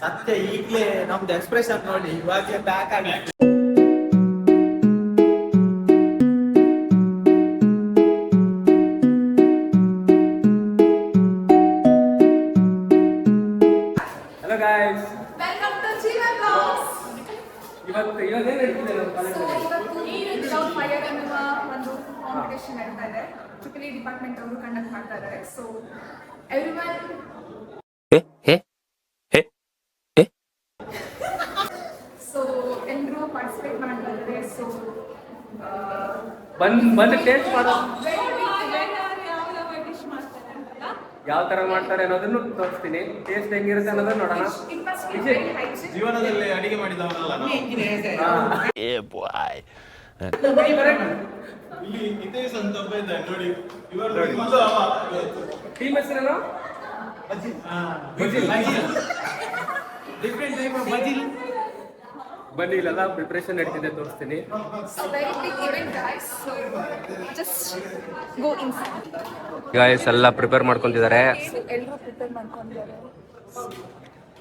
ಮತ್ತೆ ಈಗಲೇ ನಮ್ದು ಎಕ್ಸ್ಪ್ರೆಷನ್ ನೋಡಿ ಇವಾಗಲೇ ಬ್ಯಾಕ್ ಆಗಿ. Hello guys, welcome to Jeevan blogs. ಇವತ್ತು ಏನು ಹೇಳ್ತಿದ್ದೆ ನಮ್ಮ ಕಾಲೇಜಲ್ಲಿ? ಇವತ್ತು ವಿತೌಟ್ ಫೈರ್ ಎನ್ನುವ ಒಂದು ಕಾಂಪಿಟೇಷನ್ ನಡೀತಾ ಇದೆ. ಟ್ರಿಪಲ್ ಇ ಡಿಪಾರ್ಟ್ಮೆಂಟ್ ಅವರು ಕಂಡಕ್ಟ್ ಮಾಡ್ತಾ ಇದ್ದಾರೆ. ಸೊ ಎವ್ರಿವನ್ ಸೊ ಎಲ್ಲರೂ ಪಾರ್ಟಿಸಿಪೇಟ್ ಮಾಡ್ತಾ ಇದ್ದಾರೆ. ಸೊ ಬಂದು ಟೇಸ್ಟ್ ಮಾಡೋ ಯಾವ ಡಿಶ್ ಮಾಡ್ತಾರೆ ಅಂತಲ್ಲ, ಯಾವ ತರ ಮಾಡ್ತಾರೆ ಅನ್ನೋದನ್ನು ತೋರಿಸ್ತೀನಿ. ಟೇಸ್ಟ್ ಹೆಂಗಿರುತ್ತೆ ಅನ್ನೋದನ್ನ ನೋಡೋಣ. it must be very hygienic. ಜೀವನದಲ್ಲಿ ಅಡಿಗೆ ಮಾಡಿದವನಲ್ಲ ನಾವು. ಇಲ್ಲಿ ನಿತೇಶ್ ಅಂತ ಒಬ್ಬ ಇದ್ದಾನೆ ನೋಡಿ. ಇವರು ಟೀಮ್ ಹೆಸರೇನು? ಡಿಫ್ರೆಂಟ್ ಟೈಪ್ ಆಫ್ ಬಜಿಲ್. ಬನ್ನಿ, ಇಲ್ಲೆಲ್ಲ ಪ್ರಿಪ್ರೇಷನ್ ನಡೀತಿದೆ, ತೋರಿಸ್ತೀನಿ. So very big event guys. So just go inside. Guys ಎಲ್ಲ ಪ್ರಿಪೇರ್ ಮಾಡ್ಕೊಂತಿದ್ದಾರೆ, So ಎಲ್ಲರೂ ಪ್ರಿಪೇರ್ ಮಾಡ್ಕೊಂಡಿದ್ದಾರೆ.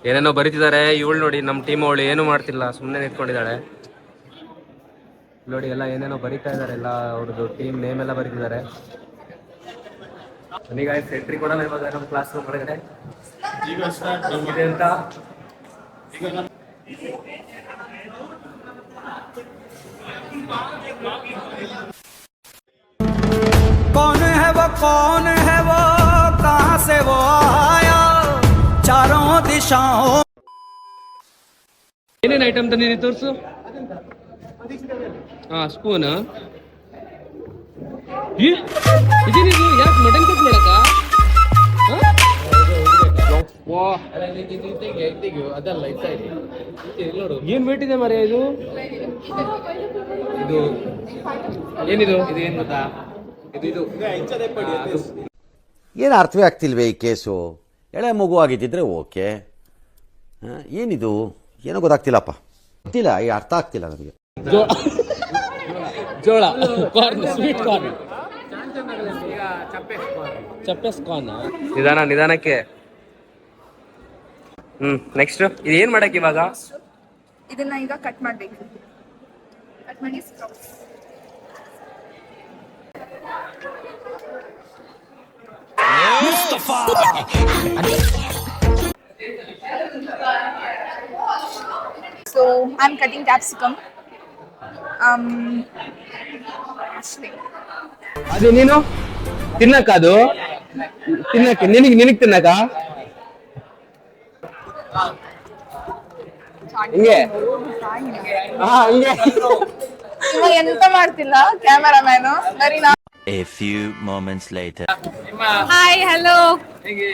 ಏನೇನೋ ಬರೀತಿದ್ದಾರೆ. ಇವಳು ನೋಡಿ, ನಮ್ಮ ಟೀಮ್ ಅವಳು ಏನು ಮಾಡ್ತಿಲ್ಲ, ಸುಮ್ಮನೆ ನಿಂತ್ಕೊಂಡಿದ್ದಾಳೆ ನೋಡಿ. ಎಲ್ಲ ಏನೇನೋ ಬರೀತಾ ಇದ್ದಾರೆ, ಎಲ್ಲ ಅವ್ರದ್ದು ಟೀಮ್ ನೇಮ್ ಎಲ್ಲ ಬರೀತಿದ್ದಾರೆ. ಬನ್ನಿ ಗಾಯ್ಸ್, ಎಂಟ್ರಿ ಕೊಡೋಣ ಇವಾಗ ನಮ್ಮ ಕ್ಲಾಸ್ ರೂಮ್ ಒಳಗಡೆ. ಈಗ ಸ್ಟಾರ್ಟ್ ಇದೆ ಅಂತ कौन है वो कहाँ से वो आया चारों दिशाओं. ಏನೇನು ಐಟಮ್ ತಂದಿದ್ದೀವಿ ತೋರಿಸು. ಹಾ, ಸ್ಪೂನ್. ಇದೇನಿದು? ಯಾಕೆ ಮಟನ್ ಕಟ್ ಮಾಡಕ್ಕ? ಏನ್ ವೇಟ್ ಇದೆ ಮರೆ ಇದು? ಇದು ಏನಿದು? ಇದು ಏನ್ ಗೊತ್ತಾ? ಇದು ಏನು ಅರ್ಥವೇ ಆಗ್ತಿಲ್ವೇ ಈ ಕೇಸು? ಎಳೆ ಮಗು ಆಗಿದ್ದಿದ್ರೆ ಓಕೆ, ಏನಿದು ಏನೋ ಗೊತ್ತಾಗ್ತಿಲ್ಲಪ್ಪ, ಗೊತ್ತಿಲ್ಲ, ಈ ಅರ್ಥ ಆಗ್ತಿಲ್ಲ ನನಗೆ. ಜೋಳ, ಕಾರ್ನ್, ಸ್ವೀಟ್ ಕಾರ್ನ್, ಚಪ್ಪೆಸ್ ಕಾರ್ನ್. ನಿಧಾನಕ್ಕೆ. ನೆಕ್ಸ್ಟ್ ಇದು ಏನ್ ಮಾಡಕ್ ಇವಾಗ? ಇದನ್ನ ಈಗ ಕಟ್ ಮಾಡಬೇಕು. ಕಟ್ ಮಾಡಿ sprouts. So I'm cutting capsicum. ಅಷ್ಟೇ. ಅದು ನೀನು ತಿನ್ನಕ್ಕ? ಅದು ತಿನ್ನಕ್ಕೆ ನಿನಗ್ ತಿನ್ನಕ? ಹಿಂಗೆ ಹಂಗೆ. ಇವಾಗ ಎಂತ ಮಾಡ್ತಿಲ್ಲ ಕ್ಯಾಮರಾಮ್ಯಾನು. ಬರೀ ನಾ. A few moments later. Hi, hello. ಹೇಗೆ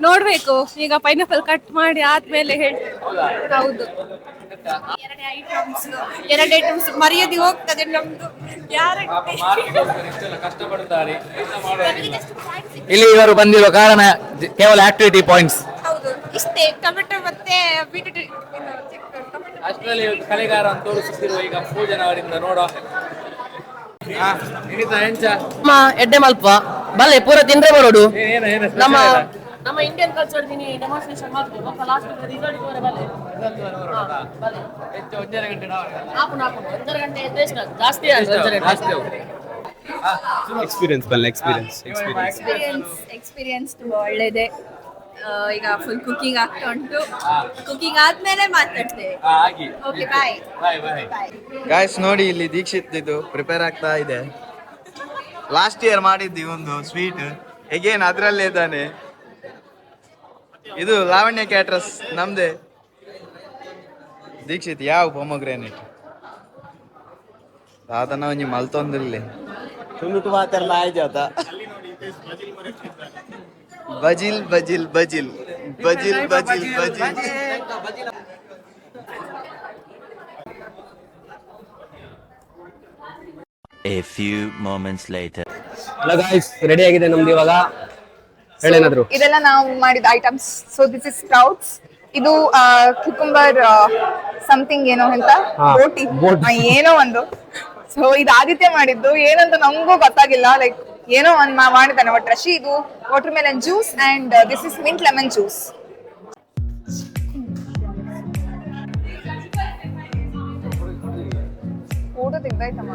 ನೋಡ್ಬೇಕು ಈಗ ಪೈನಾಪಲ್ ಕಟ್ ಮಾಡಿ ಆದ್ಮೇಲೆ ಹೌದು. ಎರಡು ಐಟಮ್ಸ್ ಮರ್ಯಾದೆ ಹೋಗ್ತದೆ ನಮ್ದು. ಕಷ್ಟಪಡುತ್ತಾರೆ. ಇಲ್ಲಿ ಇವರು ಬಂದಿರುವ ಕಾರಣ ಕೇವಲ ಆಕ್ಟಿವಿಟಿ ಪಾಯಿಂಟ್ಸ್. ಹೌದು, ಇಷ್ಟೇ. ಟೊಮೆಟೊ ಮತ್ತೆ ಬೀಟ್ರೂಟ್. ಅಷ್ಟರಲ್ಲಿ ಕಲೆಗಾರ ಅಂತ ತೋರಿಸುತ್ತಿರುವ ಈಗ ಪೂಜನ ಅವರಿಂದ ನೋಡೋ. ಎಡ್ಡೆ ಮಲ್ಪ ಬಲ್ಲೆ ಪೂರ ತಿಂದ್ರೆ ಬರೋಡು. ನಮ್ಮ ನಮ್ಮ ಇಂಡಿಯನ್ ಕಲ್ಚರ್ ಡೆಮಾನ್ಸ್ಟ್ರೇಷನ್ ಮಾಡ್ಬೇಕು. ಲಾಸ್ಟ್ ರಿಸಲ್ಟ್ ಬಲೆ ಒಂದರ ಗಂಟೆ ಜಾಸ್ತಿ ಎಕ್ಸ್ಪೀರಿಯನ್ಸ್ ತುಂಬಾ ಒಳ್ಳೆದೆ. ಈಗ ಫುಲ್ ಕುಕಿಂಗ್ ಆಗ್ತಾ ಉಂಟು. ಕುಕಿಂಗ್ ಆದ್ಮೇಲೆ ಮಾತಾಡ್ತೇವೆ. ಓಕೆ, ಬಾಯ್. ಗಾಯ್ಸ್ ನೋಡಿ, ಇಲ್ಲಿ ದೀಕ್ಷಿತ್ ಇದು ಪ್ರಿಪೇರ್ ಆಗ್ತಾ ಇದೆ. ಲಾಸ್ಟ್ ಇಯರ್ ಮಾಡಿದ್ವಿ ಒಂದು ಸ್ವೀಟ್, ಹೇಗೇನು ಅದರಲ್ಲೇ ಇದ್ದಾನೆ. ಇದು ಲಾವಣ್ಯ ಕ್ಯಾಟ್ರಸ್ ನಮ್ದೆ. ದೀಕ್ಷಿತ್ ಯಾವ ಪೊಮೊಗ್ರಾನೇಟ್ ಅದನ್ನ ಒಂಜಿ ಮಲ್ತೊಂದಿರ್ಲಿ ಸುಳ್ಳು ಮಾತಾಡಲ್ಲ ಆಯ್ತಾತ. ಬಜಿಲ್ ಬಜಿಲ್ ಬಜಿಲ್ ಬಜಿಲ್ ಬಜಿಲ್ ಬಜಿಲ್. A few moments later. Hello guys, ready ಆಗಿದೆ ನಮ್ದು ಇವಾಗ. ಹೇಳೇನಾದ್ರು? ಇದೆಲ್ಲ ನಾವು ಮಾಡಿದ items. So this is sprouts. ಇದು ಕ್ಯುಕುಂಬರ್ ಸಮಥಿಂಗ್ ಏನೋ ಅಂತ ಬೋಟಿ ಏನೋ ಒಂದು. ಸೊ ಇದು ಆದಿತ್ಯ ಮಾಡಿದ್ದು, ಏನಂತ ನಮಗೂ ಗೊತ್ತಾಗಿಲ್ಲ. ಲೈಕ್ ಏನೋ ಒಂದು ಮಾಡಿದ್ದಾನೆ. ಬಟ್ ರಶಿ ಇದು watermelon juice and this is mint lemon juice. Photo ತೆಗ್ದಾಯ್ತಮ್ಮ.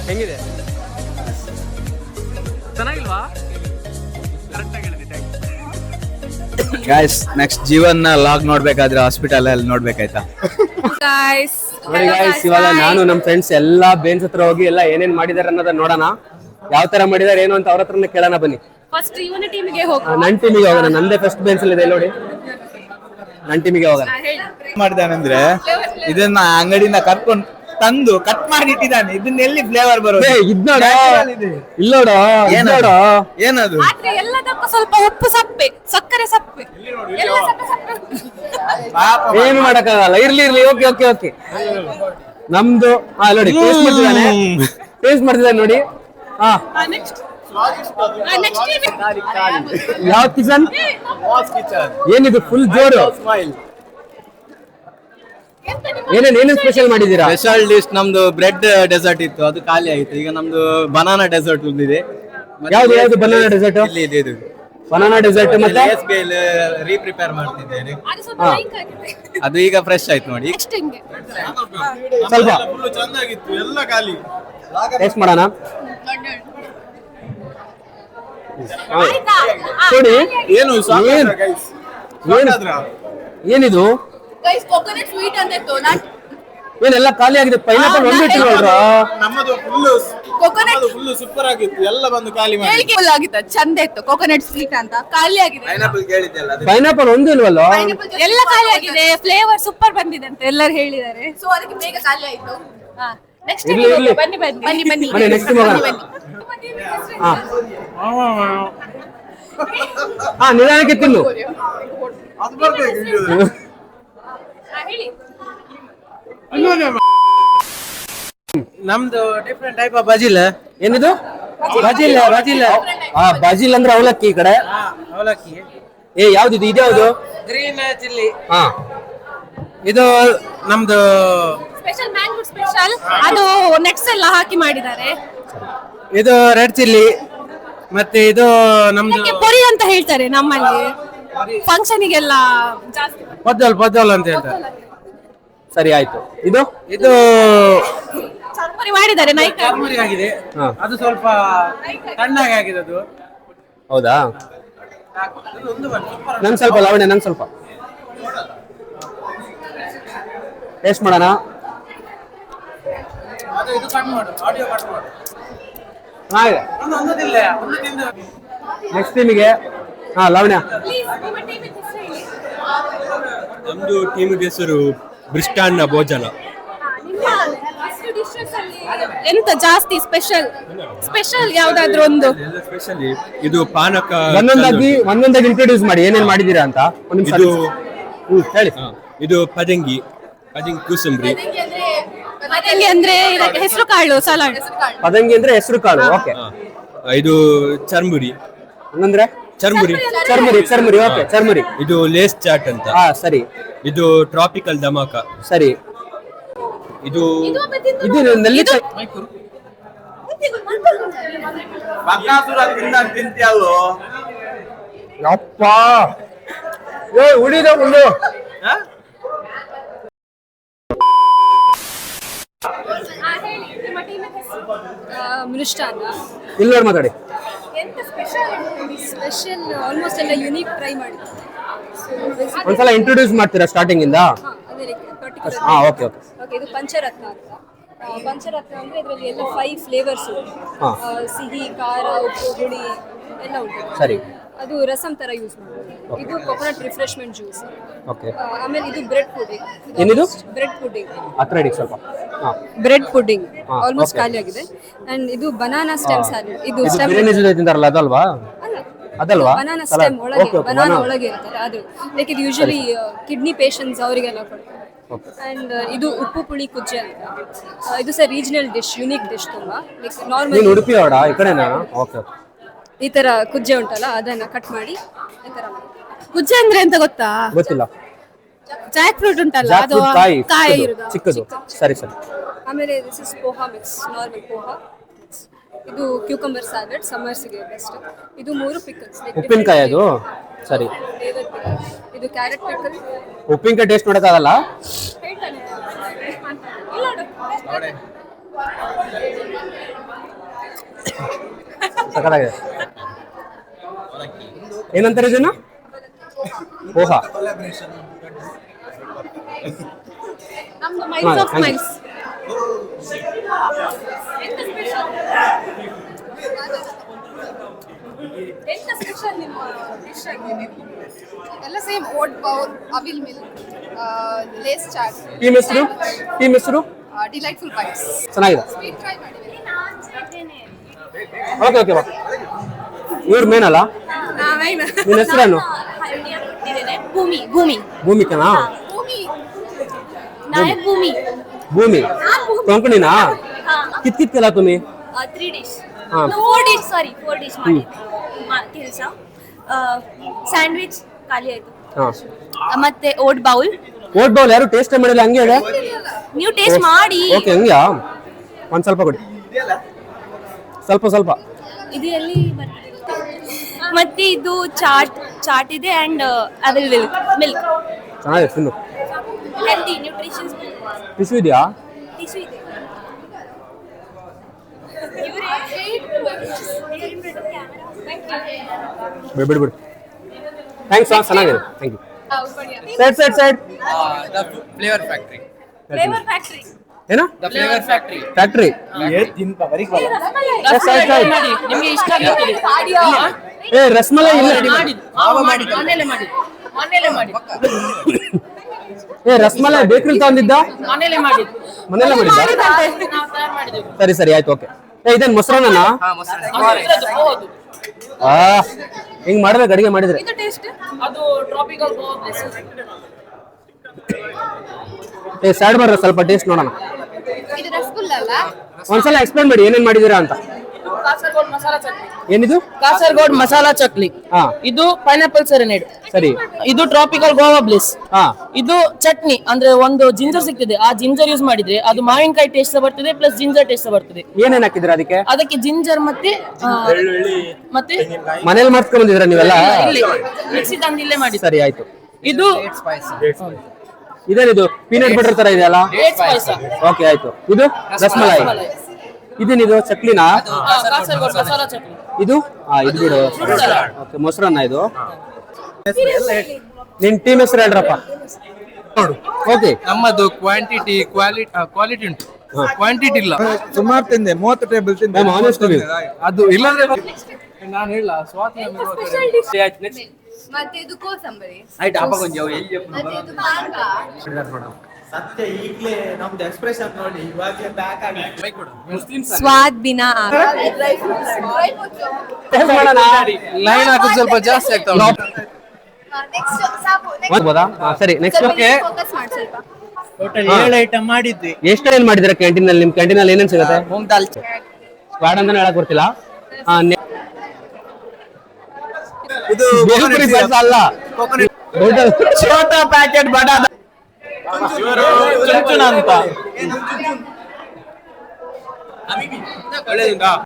ಹೆಂಗಿದೆ? ಚೆನ್ನಾಗಿಲ್ವಾ? ಗಾಯ್ಸ್ ನೆಕ್ಸ್ಟ್ ಜೀವನ್ ಲಾಗ್ ನೋಡ್ಬೇಕಾದ್ರೆ ಹಾಸ್ಪಿಟಲ್ ಅಲ್ಲಿ ನೋಡ್ಬೇಕಾಯ್ತಾ? Guys, ನೋಡಿ guys, ಇವಾಗ ನಾನು ನಮ್ಮ ಫ್ರೆಂಡ್ಸ್ ಎಲ್ಲಾ ಬೇನ್ಸ್ ಹತ್ರ ಹೋಗಿ ಎಲ್ಲ ಏನೇನ್ ಮಾಡಿದಾರೆ ಅನ್ನೋದನ್ನ ನೋಡೋಣ. ಯಾವ ತರ ಮಾಡಿದಾರೆ ಏನು ಅಂತ ಅವ್ರ ಹತ್ರನೇ ಕೇಳೋಣ ಬನ್ನಿ. ಫಸ್ಟ್ ಇವನ ಟೀಮಿಗೆ ಹೋಗು. ನನ್ನ ಟೀಮಿಗೆ ಹೋಗೋಣ. ನಂದೇ ಫಸ್ಟ್ ಬೆಂಚ್ ಅಲ್ಲಿ ಇದೆ ನೋಡಿ. ನನ್ನ ಟೀಮಿಗೆ ಹೋಗೋಣ. ಮಾಡಿದಾನಂದ್ರೆ ಇದನ್ನ ಅಂಗಡಿನ ಕರ್ಕೊಂಡು ತಂದು ಕಟ್ ಮಾಡಿ ಇಟ್ಟಿದ್ದಾನೆ. ಇದನ್ನ ಎಲ್ಲಿ ಫ್ಲೇವರ್ ಬರೋದು? ಇಲ್ಲೋಡ ಏನದು? ಆದ್ರೆ ಎಲ್ಲದಕ್ಕೂ ಸ್ವಲ್ಪ ಉಪ್ಪು ಸಪ್ಪೆ, ಸಕ್ಕರೆ ಸಪ್ಪೆ, ಎಲ್ಲ ಸಪ್ಪೆ ಸಪ್ಪೆ. ಏನು ಮಾಡಕ್ಕಾಗಲ್ಲ. ಇರ್ಲಿ ಓಕೆ ಓಕೆ ಓಕೆ. ನಮ್ದು ನೋಡಿ ಟೇಸ್ಟ್ ಮಾಡ್ತಿದ್ದಾನೆ ನೋಡಿ. ಯಾವ ಕಿಚನ್? ಏನಿದು ಫುಲ್ ಜೋರು? ಏನೇನು ಸ್ಪೆಷಲ್ ಮಾಡಿದೀರಾ? ಸ್ಪೆಷಲ್ ಡಿಶ್ ನಮ್ದು ಬ್ರೆಡ್ ಡೆಸರ್ಟ್ ಇತ್ತು, ಅದು ಖಾಲಿ ಆಯ್ತು. ಈಗ ನಮ್ದು ಬನಾನಾ ಡೆಸರ್ಟ್ ಇದೆ. ಯಾವ್ದು ಬನಾನಾ ಡೆಸರ್ಟ್? ಇದು ಬನಾನಾ ಡೆಸರ್ಟ್ ಮತ್ತೆ ರೀಪ್ರಿಪೇರ್ ಮಾಡ್ತಿದ್ದೇನೆ. ಅದು ಸ್ವಲ್ಪ ಲೈಕ್ ಆಗಿದೆ. ಅದು ಈಗ ಫ್ರೆಶ್ ಆಯ್ತು ನೋಡಿ. ನೆಕ್ಸ್ಟ್ ಹಿಂಗೆ ಸ್ವಲ್ಪ ಚೆನ್ನಾಗಿತ್ತು, ಎಲ್ಲ ಖಾಲಿ. ಟೇಸ್ಟ್ ಮಾಡೋಣ. ಆಯ್ತಾ? ನೋಡಿ ಏನು ಏನಿದು? ಗೈಸ್ ಕೋಕೋನಟ್ ಸ್ವೀಟ್ ಅಂತ ಇತ್ತು. ಏನೆಲ್ಲ ಖಾಲಿ ಆಗಿದೆ. ಪೈನಾಪಲ್ ಒಂದು ಇಟ್ಟಿರೋಲ್ರ. ನಮ್ಮದು ಕೋಕೋನಟ್ ಫುಲ್ ಸೂಪರ್ ಆಗಿತ್ತು, ಎಲ್ಲ ಬಂದು ಖಾಲಿ ಮಾಡಿ. ಹೇಳಿಕೆ ಫುಲ್ ಆಗಿತ್ತು, ಚಂದ ಇತ್ತು. ಕೋಕೋನಟ್ ಸ್ವೀಟ್ ಅಂತ ಖಾಲಿ ಆಗಿದೆ. ಪೈನಾಪಲ್ ಕೇಳಿದ್ದೆಲ್ಲ ಪೈನಾಪಲ್ ಒಂದು ಇಲ್ವಲ್ಲ? ಎಲ್ಲ ಖಾಲಿ ಆಗಿದೆ. ಫ್ಲೇವರ್ ಸೂಪರ್ ಬಂದಿದೆ ಅಂತ ಎಲ್ಲರೂ ಹೇಳಿದ್ದಾರೆ. ಸೊ ಅದಕ್ಕೆ ಬೇಗ ಖಾಲಿ ಆಯ್ತು. ನೆಕ್ಸ್ಟ್ ಇರ್ಲಿ. ಬನ್ನಿ ಬನ್ನಿ ಬನ್ನಿ ಬನ್ನಿ ನೆಕ್ಸ್ಟ್ ಹೋಗೋಣ. ನಿಧಾನಕ್ಕೆ ತಿನ್ನು. ಹೇಳಿ. ನಮ್ದು ಡಿಫ್ರೆಂಟ್ ಟೈಪ್ ಆಫ್ ಬಜಿಲ್. ಏನಿದು? ಬಜಿಲ್ ಬಾಜಿಲ್ ಅಂದ್ರೆ ಅವಲಕ್ಕಿ ಈ ಕಡೆ. ಅವಲಕ್ಕಿ. ಯಾವ್ದಿದು? ಇದ್ಯಾವ್ದು? Green chilli. ಹಾ, ಇದು ನಮ್ದು ಸ್ಪೆಷಲ್ ಮ್ಯಾಂಗೋ ಸ್ಪೆಷಲ್. ಅದು ನೆಟ್ಸ್ ಎಲ್ಲ ಹಾಕಿ ಮಾಡಿದ್ದಾರೆ. ಇದು ರೆಡ್ ಚಿಲ್ಲಿ. ಮತ್ತೆ ಇದು ನಮ್ದು ಇದಕ್ಕೆ ಪೊರಿ ಅಂತ ಹೇಳ್ತಾರೆ ನಮ್ಮಲ್ಲಿ. ಫಂಕ್ಷನಿಗೆಲ್ಲ ಜಾಸ್ತಿ ಪದ್ದಲ್ ಅಂತ ಹೇಳ್ತಾರೆ. ಸರಿ ಆಯ್ತು. ಇದು ಚರ್ಮುರಿ ಮಾಡಿದ್ದಾರೆ. ನೈಟ್ ಚರ್ಮುರಿ ಆಗಿದೆ. ಅದು ಸ್ವಲ್ಪ ತಣ್ಣಗೆ ಆಗಿದೆ ಅದು. ಹೌದಾ? ನಂಗೆ ಸ್ವಲ್ಪ ಲಾವಣ್ಯ, ನಂಗೆ ಸ್ವಲ್ಪ ಟೇಸ್ಟ್ ಮಾಡೋಣ. ಇದು ಕಟ್ ಮಾಡು, ಆಡಿಯೋ ಕಟ್ ಮಾಡು. ಹಾಗೆ ನೆಕ್ಸ್ಟ್ ಟೀಮಿಗೆ. ಲಾವಣ್ಯ. ನಮ್ದು ಟೀಮಿಗೆ ಹೆಸರು ಬ್ರಿಸ್ಟಾನ್ನ ಭೋಜನ. ಎಂತ ಜಾಸ್ತಿ ಸ್ಪೆಷಲ್ ಯಾವ್ದಾದ್ರು ಒಂದು ಸ್ಪೆಷಲಿ ಇದು ಪಾನಕ. ಒಂದೊಂದಾಗಿ ಇಂಟ್ರೊಡ್ಯೂಸ್ ಮಾಡಿ ಏನೇನ್ ಮಾಡಿದೀರಾ ಅಂತ. ಇದು ಹೇಳಿ. ಇದು ಪದಂಗಿ ಕೂಸಂಬರಿ. ಪದಂಗಿ ಅಂದ್ರೆ ಇದಕ್ಕೆ ಹೆಸರು ಕಾಳು ಸಲಾಡ್. ಪದಂಗಿ ಅಂದ್ರೆ ಹೆಸರು ಕಾಳು. ಓಕೆ. ಇದು ಚರ್ಮುರಿ. ಹಂಗಂದ್ರೆ ಚರ್ಮುರಿ. ಓಕೆ, ಚರ್ಮುರಿ. ಇದು ಲೇಸ್ ಚಾಟ್ ಅಂತ. ಸರಿ. ಇದು ಟ್ರಾಪಿಕಲ್ ಧಮಾಕ. ಸರಿ. ಇದು ನೆಲ್ಲಿಕಾಯಿ. ಬಕಾಸುರ ತಿಂತ್ಯಾವು. ಯಪ್ಪ ಉಳಿದ ಉಳ್ಳು ಮಿನಿಸ್ಟಾನ ಇಲ್ಲಿ ನೋಡಿ ಮಾತಾಡಿ. ಎಂತ ಸ್ಪೆಷಲ್ ಆಲ್ಮೋಸ್ಟ್ ಎಲ್ಲ ಯುನೀಕ್ ಟ್ರೈ ಮಾಡಿದ್ವಿ. ಒಂದ್ಸಲ ಇಂಟ್ರೊಡ್ಯೂಸ್ ಮಾಡ್ತೀರಾ ಸ್ಟಾರ್ಟಿಂಗ್ ಇಂದ? ಅದೇ ರೀತಿ ಪರ್ಟಿಕ್ಯುಲರ್. ಹಾ, ಓಕೆ ಓಕೆ. ಓಕೆ, ಇದು ಪಂಚರತ್ನ ಅಂತ. ಪಂಚರತ್ನ ಅಂದ್ರೆ ಇದರಲ್ಲಿ ಎಲ್ಲ 5 ಫ್ಲೇವರ್ಸ್ ಹಾ. ಸಿಹಿ, ಖಾರ, ಉಪ್ಪು, ಹುಳಿ ಎಲ್ಲ ಉಂಟು. ಸರಿ. ಅದು ರಸಂ ತರ ಯೂಸ್ ಮಾಡ್ತೀವಿ. ಇದು ಕೊಕೊನಟ್ ರಿಫ್ರೆಶ್ಮೆಂಟ್ ಜ್ಯೂಸ್. ಓಕೆ. ಆಮೇಲೆ ಇದು ಬ್ರೆಡ್ ಪುಡಿಂಗ್. ಏನಿದು? Bread pudding. ಹತ್ರ ಇಡಿ ಸ್ವಲ್ಪ. ಹಾ. ಬ್ರೆಡ್ ಪುಡಿಂಗ್ ಹಾ, ಆಲ್ಮೋಸ್ಟ್ okay. ಖಾಲಿ ಆಗಿದೆ. ಅಂಡ್ ಇದು ಬನಾನಾ ಸ್ಟೆಮ್ ಸ್ಯಾಲಡ್. ಇದು ಇದು ಸ್ಟೆಮ್ ಬಿರಿಯಾನಿ ಜೊತೆ ತಿಂತಾರಲ್ಲ ಅದಲ್ವಾ? ಅದಲ್ವಾ? Banana Salad. ಸ್ಟೆಮ್ ಒಳಗೆ, Okay, okay, ಬನಾನಾ banana. ಒಳಗೆ ಇರ್ತದೆ ಅದು. ಲೈಕ್ ಇದು ಯೂಶಲಿ ಕಿಡ್ನಿ ಪೇಷಂಟ್ಸ್ ಅವರಿಗೆಲ್ಲ ಕೊಡ್ತಾರೆ. ಅಂಡ್ ಇದು ಉಪ್ಪು ಪುಳಿ ಕುಜ್ಜೆ ಅಂತ. ಇದು ಸಹ ರೀಜನಲ್ ಡಿಶ್, ಯುನೀಕ್ ಡಿಶ್ ತುಂಬಾ. ಲೈಕ್ ನೀನು ನಾರ್ಮಲ್ ಉಡುಪಿ ಅವಡ ಈ ಕಡೆನಾ? Okay okay. ಈ ತರ ಕುಜ್ಜೆ ಉಂಟಲ್ಲ ಅದನ್ನ ಕಟ್ ಮಾಡಿ ಈ ತರ ಮಾಡಿ. ಕುಜ್ಜೆ ಅಂದ್ರೆ ಎಂತ ಗೊತ್ತಾ? ಗೊತ್ತಿಲ್ಲ. ಜಾಕ್ ಫ್ರೂಟ್ ಉಂಟಲ್ಲ, ಅದು ಜಾಕ್ಫ್ರೂಟ್ ಕಾಯಿ ಕಾಯಿ ಚಿಕ್ಕದು, ಇರುದು. ಚಿಕ್ಕದು. ಸರಿ ಸರಿ. ಆಮೇಲೆ this is poha mix, normal poha. ಇದು ಕ್ಯೂಕಂಬರ್ ಸ್ಯಾಲಡ್, ಸಮ್ಮರ್ಸ್ಗೆ ಬೆಸ್ಟ್. ಇದು 3 ಪಿಕಲ್ಸ್. ಉಪ್ಪಿನಕಾಯಿ ಅದು? ಸರಿ. ಇದು ಕ್ಯಾರೆಟ್ ಪಿಕಲ್. ಉಪ್ಪಿನಕಾಯಿ ಟೇಸ್ಟ್ ನೋಡಕ್ಕಾಗಲ್ಲ? ಸಕ್ಕತ್ತಾಗಿದೆ. ಏನಂತಾರೆ ಇದನ್ನ? ಪೋಹಾ. ನಮ್ದು ಮೈಲ್ಸ್ ಆಫ್ ಮೈಲ್ಸ್. ಎಂತ ಸ್ಪೆಷಲ್ ನಿಮ್ಮ ಡಿಶ್ ಆಗಿದೆ? ಎಲ್ಲ same. Oat bowl, avil milk, Lay's chaat. Team ಹೆಸರು? Delightful bites. ಚೆನ್ನಾಗಿದೆ. ಸ್ವೀಟ್ ಟ್ರೈ ಮಾಡಿದ್ದೀನಿ. ಓಕೆ ಓಕೆ ಬಾ. ಇವ್ರ ಮೇನ್ ಅಲ್ಲ? ನಿನ್ನ ಹೆಸರೇನು? ಭೂಮಿ. ಭೂಮಿ. ಭೂಮಿಕನಾ? ಭೂಮಿ. ನಾಯಕ್ ಭೂಮಿ. ಭೂಮಿ ಕೊಂಕಣಿನಾ? ಕಿತ್ ಕೆಲ ತುಮಿ? 3 ಡಿಶ್. ಹಾ. 4 ಡಿಶ್, ಸಾರಿ 4 ಡಿಶ್ ಮಾಡಿದ್ದೆ ಕೆಲಸ. ಸ್ಯಾಂಡ್ವಿಚ್ ಖಾಲಿ ಆಯ್ತು. ಹಾ. ಮತ್ತೆ ಓಟ್ ಬೌಲ್. ಓಟ್ ಬೌಲ್ ಯಾರು ಟೇಸ್ಟ್ ಮಾಡಿಲ್ಲ ಹಂಗೆ ಇದೆ? ನೀವು ಟೇಸ್ಟ್ ಮಾಡಿ. ಓಕೆ, ಹಂಗ್ಯಾ? ಒಂದ್ ಸ್ವಲ್ಪ ಕೊಡಿ. ಸ್ವಲ್ಪ. ಇದು ಎಲ್ಲಿ ಬರ್ತದೆ? ಮತ್ತೆ ಇದು ಚಾಟ್ ಇದೆ ಅಂಡ್ ಅವಿಲ್ ಮಿಲ್ಕ್. ಚೆನ್ನಾಗಿದೆ, ತಿನ್ನು. Healthy nutritions. ಟಿಶ್ಯೂ ಇದೆಯಾ? ಟಿಶ್ಯೂ ಇದೆ. ಬಿಡು. ಥ್ಯಾಂಕ್ಸ್, ಚೆನ್ನಾಗಿದೆ. Thank you. Side. Flavour factory. Flavour factory. ಏನ? Flavour factory. ಫ್ಯಾಕ್ಟ್ರಿ. ನಿಮಗೆ ಇಷ್ಟ ಆಗ್ತದೆ. ಏ ರಸ್ಮಲೈ ಇಲ್ಲ. ಮನೇಲೆ ಮಾಡಿ. ಏ ರಸ್ಮಲೈ ಬೇಕರಿ ತಂದಿದ್ದ? ಮನೇಲೆ ಮಾಡಿ. ಮನೆಯಲ್ಲ ಮಾಡಿದ್ದ? ಸರಿ ಆಯ್ತು, ಓಕೆ. ಏ ಇದೇನ್ ಮೊಸರನ್ನ? ಹಿಂಗ್ ಮಾಡ್ಬೇಕು ಅಡಿಗೆ ಮಾಡಿದ್ರೆ. ಇದು ಟೇಸ್ಟ್. ಅದು ಟ್ರಾಪಿಕಲ್ ಗೋವಾ. ಏ ಸ್ಯಾಡ್ ಬರ್ರ ಸ್ವಲ್ಪ ಟೇಸ್ಟ್ ನೋಡೋಣ. ಇದು ರಸಗುಲ್ಲ ಅಲ್ಲ? ಒಂದ್ಸಲ ಎಕ್ಸ್ಪ್ಲೇನ್ ಮಾಡಿ ಏನೇನ್ ಮಾಡಿದೀರಾ ಅಂತ. ಕಾಸರಗೋಡ್ ಮಸಾಲಾ ಚಟ್ನಿ. ಏನಿದು? ಕಾಸರಗೋಡ್ ಮಸಾಲಾ ಚಟ್ನಿ. ಹಾ. ಇದು ಪೈನಾಪಲ್ ಸೆರೆನೇಡ್. ಸರಿ. ಇದು ಟ್ರಾಪಿಕಲ್ ಗೋವಾ ಬ್ಲಿಸ್. ಹಾ. ಇದು ಚಟ್ನಿ ಅಂದ್ರೆ ಒಂದು ಜಿಂಜರ್ ಸಿಗ್ತದೆ, ಆ ಜಿಂಜರ್ ಯೂಸ್ ಮಾಡಿದ್ರೆ ಅದು ಮಾವಿನಕಾಯಿ ಟೇಸ್ಟ್ ಬರ್ತದೆ ಪ್ಲಸ್ ಜಿಂಜರ್ ಟೇಸ್ಟ್ ಬರ್ತದೆ. ಏನೇನ್ ಹಾಕಿದ್ರ ಅದಕ್ಕೆ? ಅದಕ್ಕೆ ಜಿಂಜರ್ ಮತ್ತೆ ಮನೇಲಿ ಮಾಡ್ಕೊಂಡ್ ಬಂದಿದ್ರ ನೀವೆಲ್ಲ? ಮಿಕ್ಸಿ ತಂದು ಇಲ್ಲೇ ಮಾಡಿ. ಸರಿ ಆಯ್ತು. ಇದು ಇದೇನಿದು? ಪೀನಟ್ ಬಟರ್ ತರ ಇದೆಯಲ್ಲ? Rate Spice. ಓಕೆ ಆಯ್ತು. ಇದು ರಸ್ಮಲೈ. ಇದೇನಿದು? ಚಕ್ಲಿನಾ? ಕಾಸರಗೋಡ್ ಮಸಾಲಾ ಚಟ್ನಿ. ಇದು ಇದು ಬಿಡು. ಓಕೆ, ಮೊಸರನ್ನ ಇದು. ನಿನ್ ಟೀಮ್ ಹೆಸರು ಹೇಳ್ರಪ್ಪ. ಓಕೆ. ನಮ್ಮದು ಕ್ವಾಲಿಟಿ ಉಂಟು, ಕ್ವಾಂಟಿಟಿ ಇಲ್ಲ. ಸುಮಾರು ತಿಂದೆ, 30 ಟೇಬಲ್ ತಿಂದೆ. ಅದು ಇಲ್ಲಂದ್ರೆ ನಾನು ಹೇಳ ಸ್ವಾತಿ ಮತ್ತೆ ಇದು ಕೋಸಂಬರಿ. ಆಯ್ತು ಅಪ್ಪ ಕೊಂಚ ಮತ್ತೆ ಇದು ಮಾಂಗ. ಸತ್ಯ ಈಗಲೇ ನಮ್ದು ಎಕ್ಸ್ಪ್ರೆಷನ್ ನೋಡಿ ಇವಾಗಲೇ ಬ್ಯಾಕ್ ಆಗಿ ಸ್ವಾದ್ ಬಿನಾ ಲೈನ್ ಹಾಕೋದು ಸ್ವಲ್ಪ ಜಾಸ್ತಿ ಆಗ್ತಾವ. ಸರಿ, ನೆಕ್ಸ್ಟ್. ಓಕೆ, ಟೋಟಲ್ 7 ಐಟಮ್ ಮಾಡಿದ್ವಿ. ಎಷ್ಟೇನ್ ಮಾಡಿದಿರ ಕ್ಯಾಂಟೀನ್ ಅಲ್ಲಿ? ನಿಮ್ ಕ್ಯಾಂಟೀನ್ ಅಲ್ಲಿ ಏನೇನ್ ಸಿಗುತ್ತೆ? ಸ್ಕ್ವಾಡ್ ಅಂತಾನೆ ಹೇಳಕ್ ಬರ್ತಿಲ್ಲ. ಇದು ಬೇಲ್ಪುರಿ ಪಾಯಸ ಅಲ್ಲ, ಛೋಟಾ ಪ್ಯಾಕೆಟ್ ಬಡಾ ಚುಂಚುನ ಅಂತ.